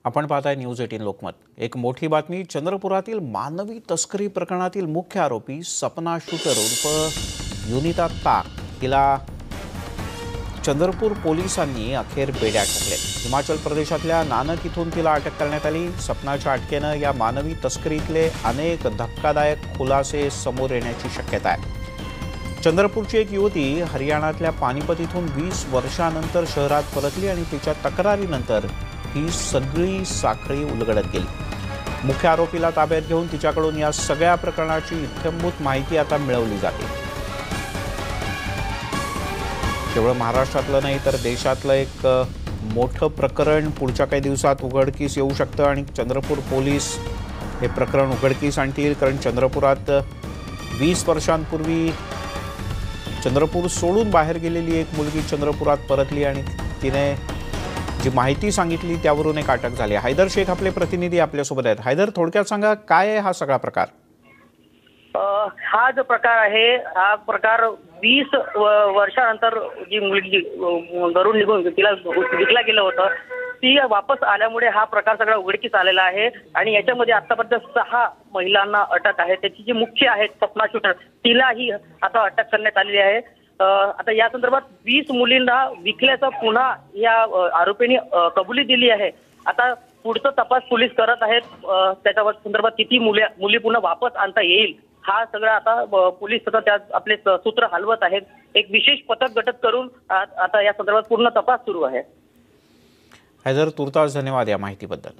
आपण पाहताय न्यूज 18 लोकमत। एक मोठी बातमी। चंद्रपुरातील मानवी तस्करी प्रकरणातील मुख्य आरोपी सपना शूटर उर्फ युनिता ताक हिला चंद्रपूर पोलिसांनी अखेर बेड्या ठोकल्या। हिमाचल प्रदेशातल्या नानक इथून तिला अटक करण्यात आली। सपनाच्या अटकेने या मानवी तस्करीतले अनेक धक्कादायक खुलासे समोर येण्याची शक्यता आहे। चंद्रपूरची एक युवती हरियाणातल्या पानिपत इथून 20 वर्षांनंतर शहरात परतली आणि तिच्या तक्रारीनंतर ही सगळी साखळी उलगडत गेली। मुख्य आरोपीला ताब्यात घेऊन तिच्याकडून या सगळ्या प्रकरणाची इत्थंभूत माहिती आता मिळवली जाते। केवळ महाराष्ट्रातलं नाही तर देशातलं एक मोठं प्रकरण पुढच्या काही दिवसात उघडकीस येऊ शकतं आणि चंद्रपूर पोलीस हे प्रकरण उघडकीस आणतील। कारण चंद्रपुरात 20 वर्षांपूर्वी चंद्रपूर सोडून बाहेर गेलेली एक मुलगी चंद्रपुरात परतली आणि तिने जी माहिती सांगितली त्यावरून एक अटक झाली। हैदर शेख आपले प्रतिनिधी आपल्यासोबत आहेत। हैदर, थोडक्यात सांगा काय आहे हा सगळा प्रकार? हा जो प्रकार आहे हा प्रकार 20 वर्षानंतर जी मुलगी घरून निघून तिला विकला गेलं होतं ती वापस आल्यामुळे हा प्रकार सगळा उघडकीस आलेला आहे आणि याच्यामध्ये आतापर्यंत 6 महिलांना अटक आहे। त्याची जी मुख्य आहे सपना शूटर तिलाही आता अटक करण्यात आलेली आहे। आता या संदर्भात 20 मुलींना विकल्याचा पुन्हा या आरोपींनी कबुली दिली आहे। आता पुढचा तपास पोलीस करत आहेत। त्याच्या संदर्भात किती मुली पुन्हा वापस आणता येईल हा सगळा आता पोलीस सतत त्यात आपले सूत्र हलवत आहेत। एक विशेष पथक गठीत करून आता या संदर्भात पूर्ण तपास सुरू आहे। हैदर, तुर्तास धन्यवाद या माहितीबद्दल।